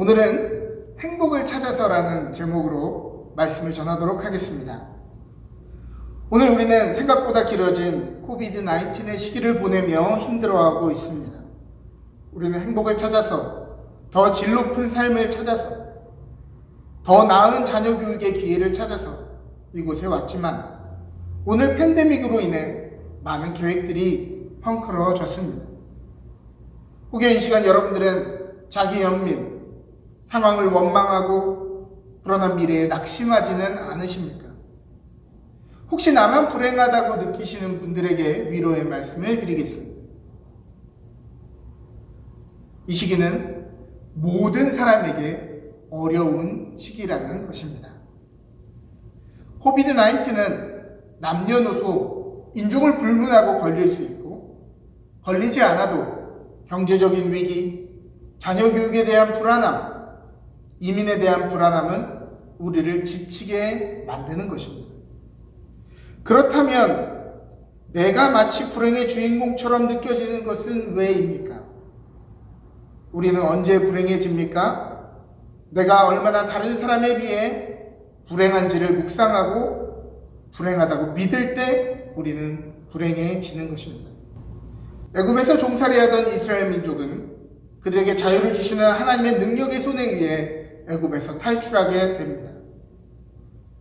오늘은 행복을 찾아서라는 제목으로 말씀을 전하도록 하겠습니다. 오늘 우리는 생각보다 길어진 코비드-19의 시기를 보내며 힘들어하고 있습니다. 우리는 행복을 찾아서, 더 질 높은 삶을 찾아서, 더 나은 자녀 교육의 기회를 찾아서 이곳에 왔지만 오늘 팬데믹으로 인해 많은 계획들이 헝클어졌습니다. 혹여 이 시간 여러분들은 자기 연민, 상황을 원망하고 불안한 미래에 낙심하지는 않으십니까? 혹시 나만 불행하다고 느끼시는 분들에게 위로의 말씀을 드리겠습니다. 이 시기는 모든 사람에게 어려운 시기라는 것입니다. 코비드-19는 남녀노소, 인종을 불문하고 걸릴 수 있고, 걸리지 않아도 경제적인 위기, 자녀 교육에 대한 불안함, 이민에 대한 불안함은 우리를 지치게 만드는 것입니다. 그렇다면 내가 마치 불행의 주인공처럼 느껴지는 것은 왜입니까? 우리는 언제 불행해집니까? 내가 얼마나 다른 사람에 비해 불행한지를 묵상하고 불행하다고 믿을 때 우리는 불행해지는 것입니다. 애굽에서 종살이하던 이스라엘 민족은 그들에게 자유를 주시는 하나님의 능력의 손에 의해 애굽에서 탈출하게 됩니다.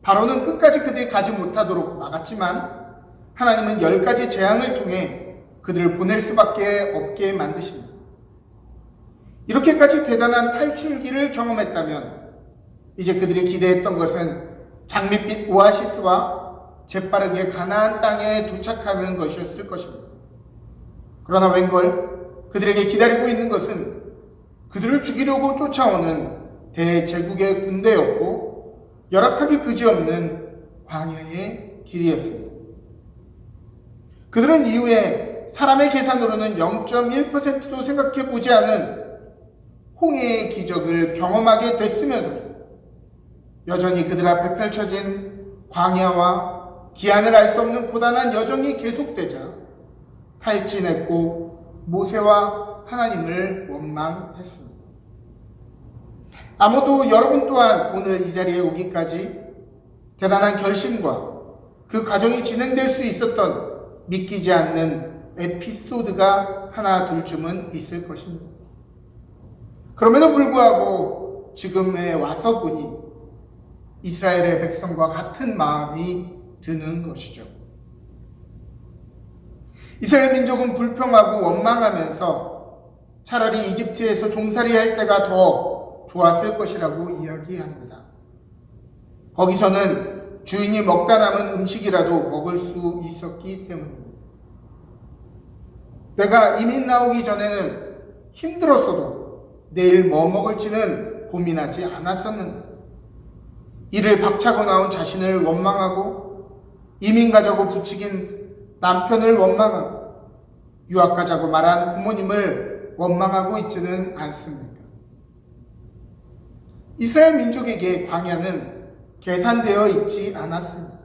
바로는 끝까지 그들이 가지 못하도록 막았지만 하나님은 10가지 재앙을 통해 그들을 보낼 수밖에 없게 만드십니다. 이렇게까지 대단한 탈출기를 경험했다면 이제 그들이 기대했던 것은 장밋빛 오아시스와 재빠르게 가나안 땅에 도착하는 것이었을 것입니다. 그러나 웬걸 그들에게 기다리고 있는 것은 그들을 죽이려고 쫓아오는 대제국의 군대였고 열악하기 그지없는 광야의 길이었습니다. 그들은 이후에 사람의 계산으로는 0.1%도 생각해 보지 않은 홍해의 기적을 경험하게 됐으면서도 여전히 그들 앞에 펼쳐진 광야와 기한을 알 수 없는 고단한 여정이 계속되자 탈진했고 모세와 하나님을 원망했습니다. 아무도 여러분 또한 오늘 이 자리에 오기까지 대단한 결심과 그 과정이 진행될 수 있었던 믿기지 않는 에피소드가 하나 둘쯤은 있을 것입니다. 그럼에도 불구하고 지금에 와서 보니 이스라엘의 백성과 같은 마음이 드는 것이죠. 이스라엘 민족은 불평하고 원망하면서 차라리 이집트에서 종살이할 때가 더 좋았을 것이라고 이야기합니다. 거기서는 주인이 먹다 남은 음식이라도 먹을 수 있었기 때문입니다. 내가 이민 나오기 전에는 힘들었어도 내일 뭐 먹을지는 고민하지 않았었는데 이를 박차고 나온 자신을 원망하고 이민 가자고 부추긴 남편을 원망하고 유학 가자고 말한 부모님을 원망하고 있지는 않습니까? 이스라엘 민족에게 광야는 계산되어 있지 않았습니다.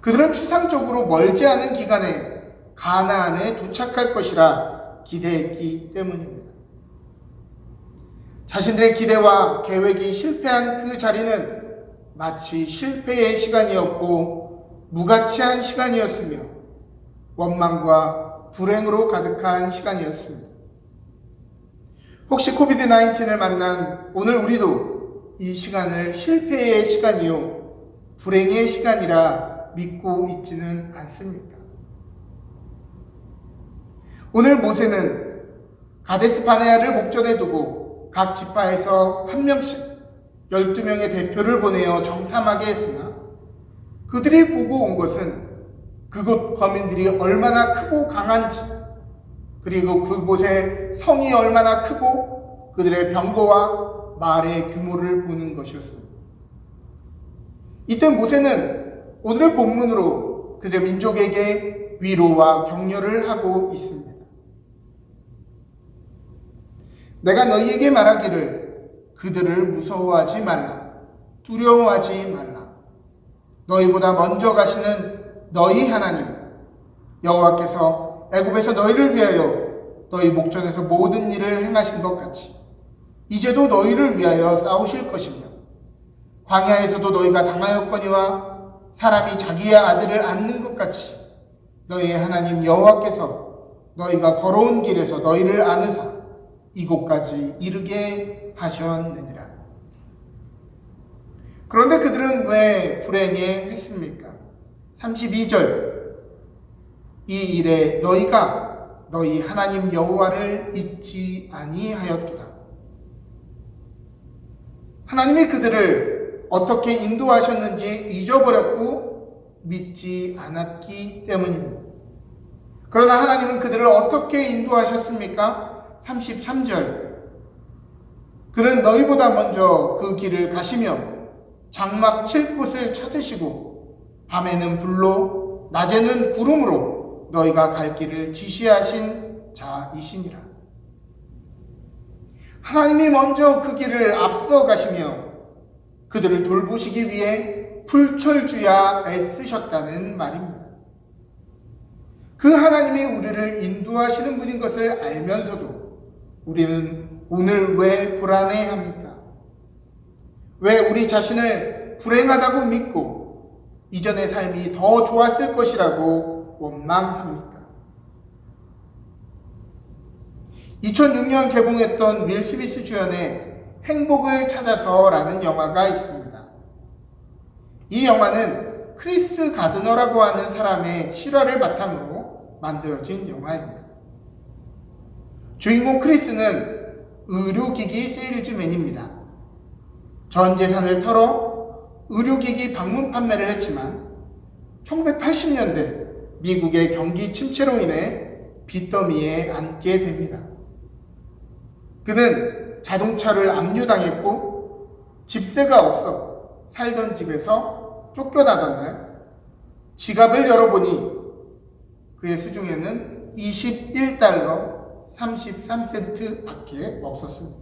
그들은 추상적으로 멀지 않은 기간에 가나안에 도착할 것이라 기대했기 때문입니다. 자신들의 기대와 계획이 실패한 그 자리는 마치 실패의 시간이었고 무가치한 시간이었으며 원망과 불행으로 가득한 시간이었습니다. 혹시 코비드-19을 만난 오늘 우리도 이 시간을 실패의 시간이요 불행의 시간이라 믿고 있지는 않습니까? 오늘 모세는 가데스 바네아를 목전에 두고 각 지파에서 한 명씩 12명의 대표를 보내어 정탐하게 했으나 그들이 보고 온 것은 그곳 거민들이 얼마나 크고 강한지 그리고 그곳의 성이 얼마나 크고 그들의 병거와 말의 규모를 보는 것이었습니다. 이때 모세는 오늘의 본문으로 그들의 민족에게 위로와 격려를 하고 있습니다. 내가 너희에게 말하기를 그들을 무서워하지 말라, 두려워하지 말라. 너희보다 먼저 가시는 너희 하나님 여호와께서 애굽에서 너희를 위하여 너희 목전에서 모든 일을 행하신 것 같이 이제도 너희를 위하여 싸우실 것이며 광야에서도 너희가 당하였거니와 사람이 자기의 아들을 안는 것 같이 너희의 하나님 여호와께서 너희가 걸어온 길에서 너희를 안으사 이곳까지 이르게 하셨느니라. 그런데 그들은 왜 불행해했습니까? 32절, 이 일에 너희가 너희 하나님 여호와를 잊지 아니하였도다. 하나님이 그들을 어떻게 인도하셨는지 잊어버렸고 믿지 않았기 때문입니다. 그러나 하나님은 그들을 어떻게 인도하셨습니까? 33절, 그는 너희보다 먼저 그 길을 가시며 장막 칠 곳을 찾으시고 밤에는 불로 낮에는 구름으로 너희가 갈 길을 지시하신 자이시니라. 하나님이 먼저 그 길을 앞서 가시며 그들을 돌보시기 위해 풀철주야 애쓰셨다는 말입니다. 그 하나님이 우리를 인도하시는 분인 것을 알면서도 우리는 오늘 왜 불안해합니까? 왜 우리 자신을 불행하다고 믿고 이전의 삶이 더 좋았을 것이라고 원망합니까? 2006년 개봉했던 윌 스미스 주연의 행복을 찾아서라는 영화가 있습니다. 이 영화는 크리스 가드너라고 하는 사람의 실화를 바탕으로 만들어진 영화입니다. 주인공 크리스는 의료기기 세일즈맨입니다. 전 재산을 털어 의료기기 방문 판매를 했지만 1980년대 미국의 경기 침체로 인해 빚더미에 앉게 됩니다. 그는 자동차를 압류당했고 집세가 없어 살던 집에서 쫓겨나던 날 지갑을 열어보니 그의 수중에는 21달러 33센트 밖에 없었습니다.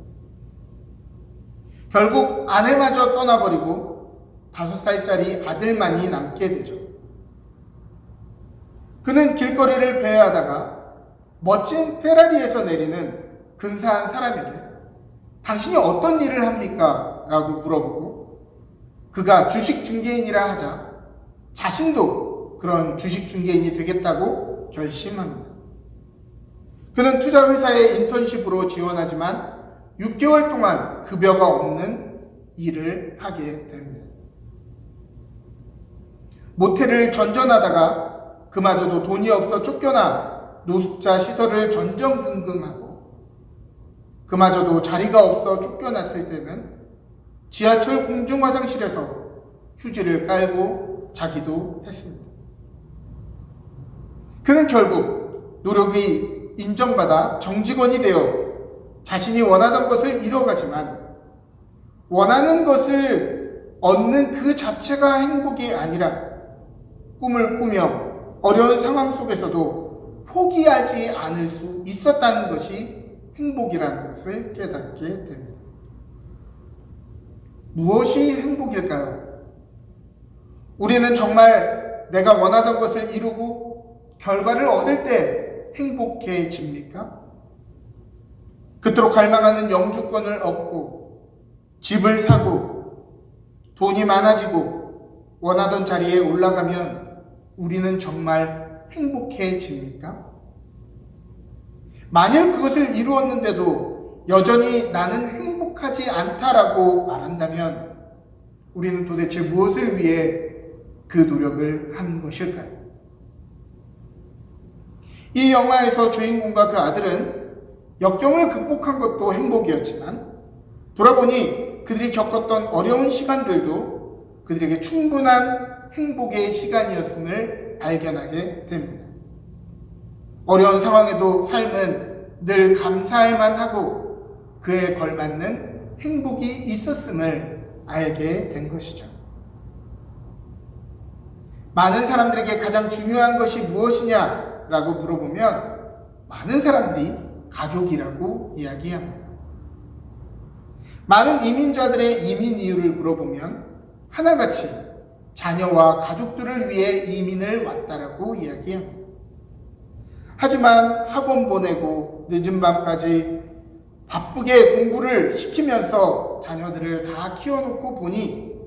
결국 아내마저 떠나버리고 5살짜리 아들만이 남게 되죠. 그는 길거리를 배회하다가 멋진 페라리에서 내리는 근사한 사람에게 당신이 어떤 일을 합니까? 라고 물어보고 그가 주식 중개인이라 하자 자신도 그런 주식 중개인이 되겠다고 결심합니다. 그는 투자회사에 인턴십으로 지원하지만 6개월 동안 급여가 없는 일을 하게 됩니다. 모텔을 전전하다가 그마저도 돈이 없어 쫓겨나 노숙자 시설을 전전긍긍하고 그마저도 자리가 없어 쫓겨났을 때는 지하철 공중 화장실에서 휴지를 깔고 자기도 했습니다. 그는 결국 노력이 인정받아 정직원이 되어 자신이 원하던 것을 이뤄가지만 원하는 것을 얻는 그 자체가 행복이 아니라 꿈을 꾸며 어려운 상황 속에서도 포기하지 않을 수 있었다는 것이 행복이라는 것을 깨닫게 됩니다. 무엇이 행복일까요? 우리는 정말 내가 원하던 것을 이루고 결과를 얻을 때 행복해집니까? 그토록 갈망하는 영주권을 얻고 집을 사고 돈이 많아지고 원하던 자리에 올라가면 우리는 정말 행복해집니까? 만일 그것을 이루었는데도 여전히 나는 행복하지 않다라고 말한다면 우리는 도대체 무엇을 위해 그 노력을 한 것일까요? 이 영화에서 주인공과 그 아들은 역경을 극복한 것도 행복이었지만 돌아보니 그들이 겪었던 어려운 시간들도 그들에게 충분한 행복의 시간이었음을 발견하게 됩니다. 어려운 상황에도 삶은 늘 감사할 만하고 그에 걸맞는 행복이 있었음을 알게 된 것이죠. 많은 사람들에게 가장 중요한 것이 무엇이냐라고 물어보면 많은 사람들이 가족이라고 이야기합니다. 많은 이민자들의 이민 이유를 물어보면 하나같이 자녀와 가족들을 위해 이민을 왔다라고 이야기합니다. 하지만 학원 보내고 늦은 밤까지 바쁘게 공부를 시키면서 자녀들을 다 키워놓고 보니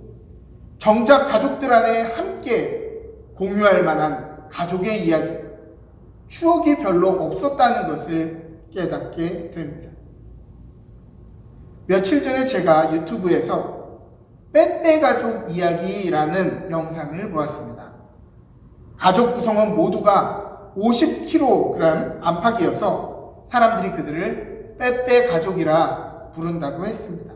정작 가족들 안에 함께 공유할 만한 가족의 이야기, 추억이 별로 없었다는 것을 깨닫게 됩니다. 며칠 전에 제가 유튜브에서 빼빼 가족 이야기라는 영상을 보았습니다. 가족 구성원 모두가 50kg 안팎이어서 사람들이 그들을 빼빼 가족이라 부른다고 했습니다.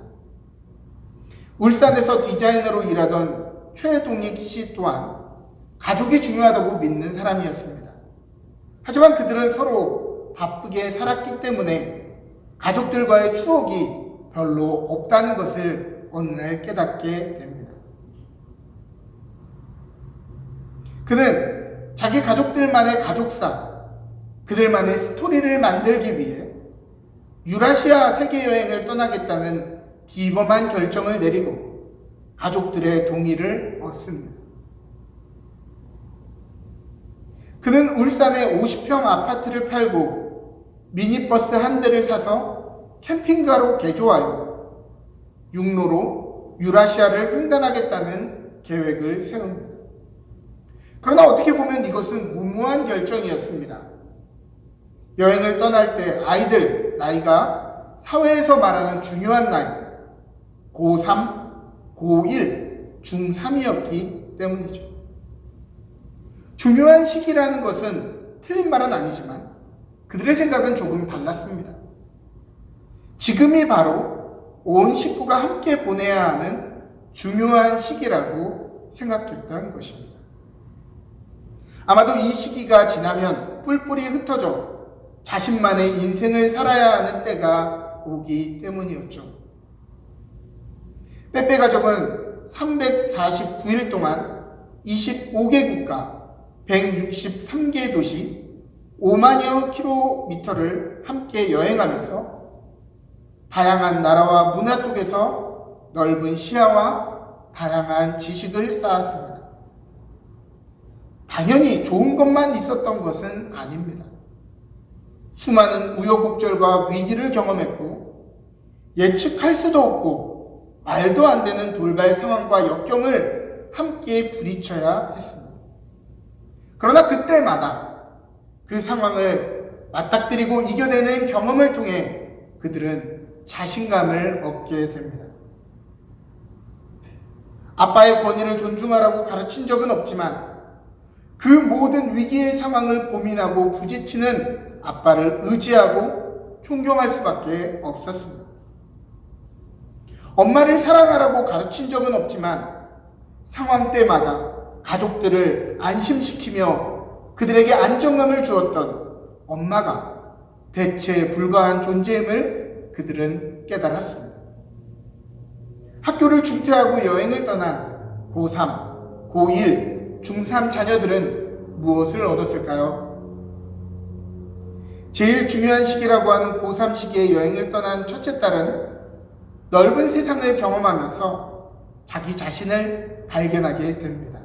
울산에서 디자이너로 일하던 최동익 씨 또한 가족이 중요하다고 믿는 사람이었습니다. 하지만 그들은 서로 바쁘게 살았기 때문에 가족들과의 추억이 별로 없다는 것을 어느 날 깨닫게 됩니다. 그는 자기 가족들만의 가족사, 그들만의 스토리를 만들기 위해 유라시아 세계여행을 떠나겠다는 비범한 결정을 내리고 가족들의 동의를 얻습니다. 그는 울산에 50평 아파트를 팔고 미니버스 한 대를 사서 캠핑카로 개조하여 육로로 유라시아를 횡단하겠다는 계획을 세웁니다. 그러나 어떻게 보면 이것은 무모한 결정이었습니다. 여행을 떠날 때 아이들 나이가 사회에서 말하는 중요한 나이 고3, 고1, 중3이었기 때문이죠. 중요한 시기라는 것은 틀린 말은 아니지만 그들의 생각은 조금 달랐습니다. 지금이 바로 온 식구가 함께 보내야 하는 중요한 시기라고 생각했던 것입니다. 아마도 이 시기가 지나면 뿔뿔이 흩어져 자신만의 인생을 살아야 하는 때가 오기 때문이었죠. 빼빼 가족은 349일 동안 25개 국가, 163개 도시, 5만여 킬로미터를 함께 여행하면서 다양한 나라와 문화 속에서 넓은 시야와 다양한 지식을 쌓았습니다. 당연히 좋은 것만 있었던 것은 아닙니다. 수많은 우여곡절과 위기를 경험했고 예측할 수도 없고 말도 안 되는 돌발 상황과 역경을 함께 부딪혀야 했습니다. 그러나 그때마다 그 상황을 맞닥뜨리고 이겨내는 경험을 통해 그들은 자신감을 얻게 됩니다. 아빠의 권위를 존중하라고 가르친 적은 없지만 그 모든 위기의 상황을 고민하고 부딪히는 아빠를 의지하고 존경할 수밖에 없었습니다. 엄마를 사랑하라고 가르친 적은 없지만 상황 때마다 가족들을 안심시키며 그들에게 안정감을 주었던 엄마가 대체에 불과한 존재임을 그들은 깨달았습니다. 학교를 중퇴하고 여행을 떠난 고3, 고1, 중3 자녀들은 무엇을 얻었을까요? 제일 중요한 시기라고 하는 고3 시기에 여행을 떠난 첫째 딸은 넓은 세상을 경험하면서 자기 자신을 발견하게 됩니다.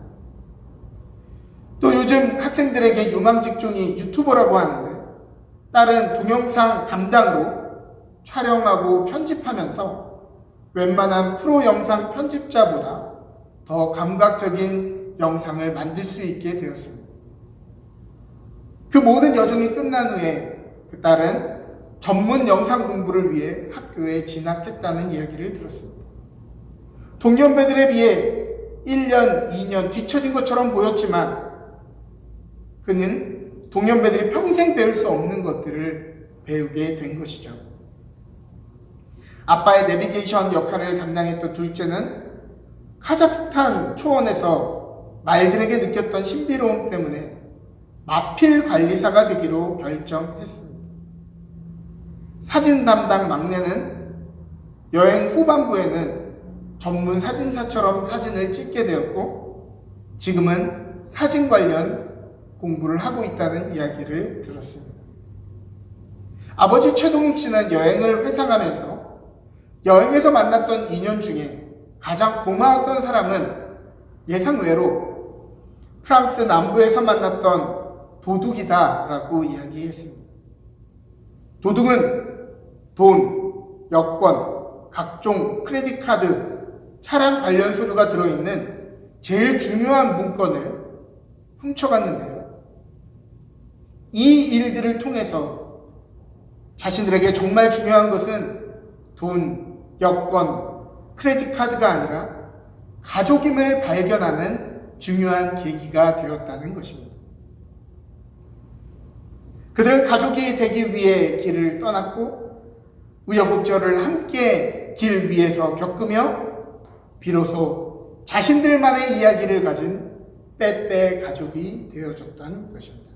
또 요즘 학생들에게 유망 직종이 유튜버라고 하는데 딸은 동영상 담당으로 촬영하고 편집하면서 웬만한 프로 영상 편집자보다 더 감각적인 영상을 만들 수 있게 되었습니다. 그 모든 여정이 끝난 후에 그 딸은 전문 영상 공부를 위해 학교에 진학했다는 이야기를 들었습니다. 동년배들에 비해 1년, 2년 뒤처진 것처럼 보였지만 그는 동년배들이 평생 배울 수 없는 것들을 배우게 된 것이죠. 아빠의 내비게이션 역할을 담당했던 둘째는 카자흐스탄 초원에서 말들에게 느꼈던 신비로움 때문에 마필 관리사가 되기로 결정했습니다. 사진 담당 막내는 여행 후반부에는 전문 사진사처럼 사진을 찍게 되었고 지금은 사진 관련 공부를 하고 있다는 이야기를 들었습니다. 아버지 최동익 씨는 여행을 회상하면서 여행에서 만났던 인연 중에 가장 고마웠던 사람은 예상외로 프랑스 남부에서 만났던 도둑이다라고 이야기했습니다. 도둑은 돈, 여권, 각종 크레딧 카드, 차량 관련 서류가 들어있는 제일 중요한 문건을 훔쳐갔는데요. 이 일들을 통해서 자신들에게 정말 중요한 것은 돈, 여권, 크레딧 카드가 아니라 가족임을 발견하는 중요한 계기가 되었다는 것입니다. 그들은 가족이 되기 위해 길을 떠났고 우여곡절을 함께 길 위에서 겪으며 비로소 자신들만의 이야기를 가진 빼빼 가족이 되어졌다는 것입니다.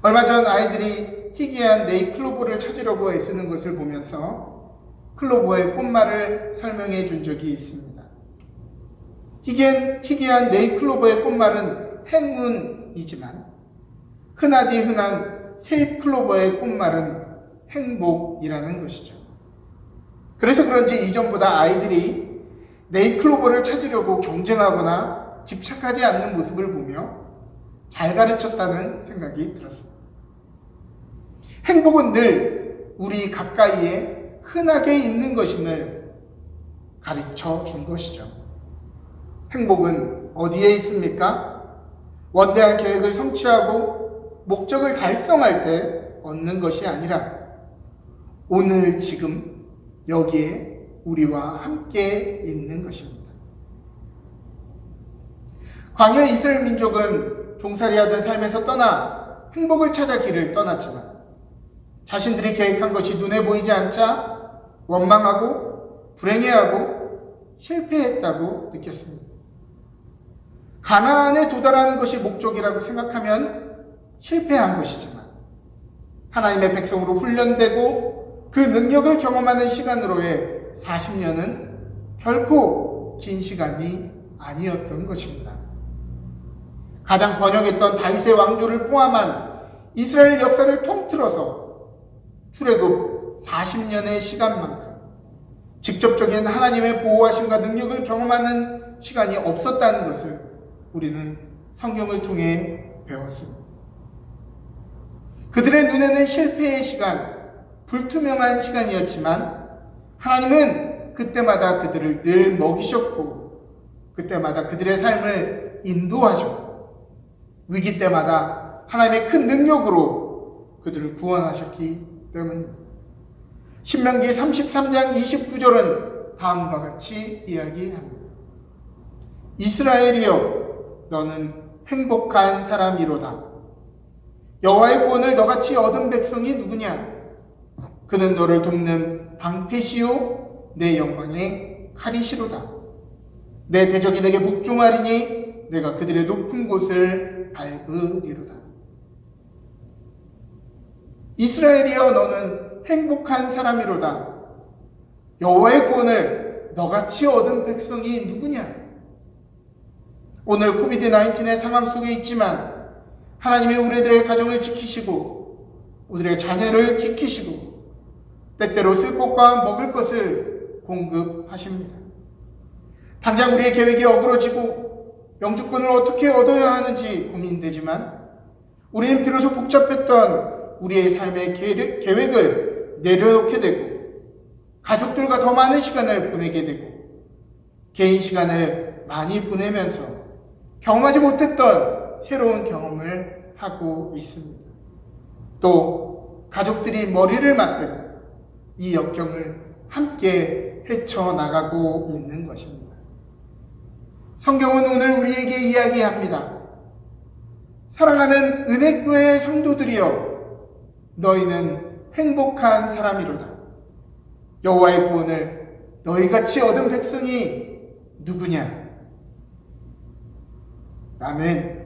얼마 전 아이들이 희귀한 네잎클로버를 찾으려고 애쓰는 것을 보면서 클로버의 꽃말을 설명해 준 적이 있습니다. 희귀한 네잎클로버의 꽃말은 행운이지만 흔하디 흔한 세잎클로버의 꽃말은 행복이라는 것이죠. 그래서 그런지 이전보다 아이들이 네잎클로버를 찾으려고 경쟁하거나 집착하지 않는 모습을 보며 잘 가르쳤다는 생각이 들었습니다. 행복은 늘 우리 가까이에 흔하게 있는 것임을 가르쳐 준 것이죠. 행복은 어디에 있습니까? 원대한 계획을 성취하고 목적을 달성할 때 얻는 것이 아니라 오늘 지금 여기에 우리와 함께 있는 것입니다. 광야 이스라엘 민족은 종살이하던 삶에서 떠나 행복을 찾아 길을 떠났지만 자신들이 계획한 것이 눈에 보이지 않자 원망하고 불행해하고 실패했다고 느꼈습니다. 가나안에 도달하는 것이 목적이라고 생각하면 실패한 것이지만 하나님의 백성으로 훈련되고 그 능력을 경험하는 시간으로의 40년은 결코 긴 시간이 아니었던 것입니다. 가장 번영했던 다윗의 왕조를 포함한 이스라엘 역사를 통틀어서 출애굽 40년의 시간만큼 직접적인 하나님의 보호하심과 능력을 경험하는 시간이 없었다는 것을 우리는 성경을 통해 배웠습니다. 그들의 눈에는 실패의 시간, 불투명한 시간이었지만 하나님은 그때마다 그들을 늘 먹이셨고 그때마다 그들의 삶을 인도하셨고 위기 때마다 하나님의 큰 능력으로 그들을 구원하셨기 때문입니다. 신명기 33장 29절은 다음과 같이 이야기합니다. 이스라엘이여 너는 행복한 사람이로다. 여호와의 구원을 너같이 얻은 백성이 누구냐? 그는 너를 돕는 방패시요 내 영광의 칼이시로다. 내 대적이 내게 복종하리니 내가 그들의 높은 곳을 밟으리로다. 이스라엘이여 너는 행복한 사람이로다. 여호와의 구원을 너같이 얻은 백성이 누구냐? 오늘 코비드-19의 상황 속에 있지만 하나님이 우리들의 가정을 지키시고 우리들의 자녀를 지키시고 때때로 쓸 것과 먹을 것을 공급하십니다. 당장 우리의 계획이 어그러지고 영주권을 어떻게 얻어야 하는지 고민되지만 우리는 비로소 복잡했던 우리의 삶의 계획을 내려놓게 되고 가족들과 더 많은 시간을 보내게 되고 개인 시간을 많이 보내면서 경험하지 못했던 새로운 경험을 하고 있습니다. 또 가족들이 머리를 맞대고 이 역경을 함께 헤쳐나가고 있는 것입니다. 성경은 오늘 우리에게 이야기합니다. 사랑하는 은혜교회의 성도들이여 너희는 행복한 사람이로다. 여호와의 구원을 너희같이 얻은 백성이 누구냐? 아멘.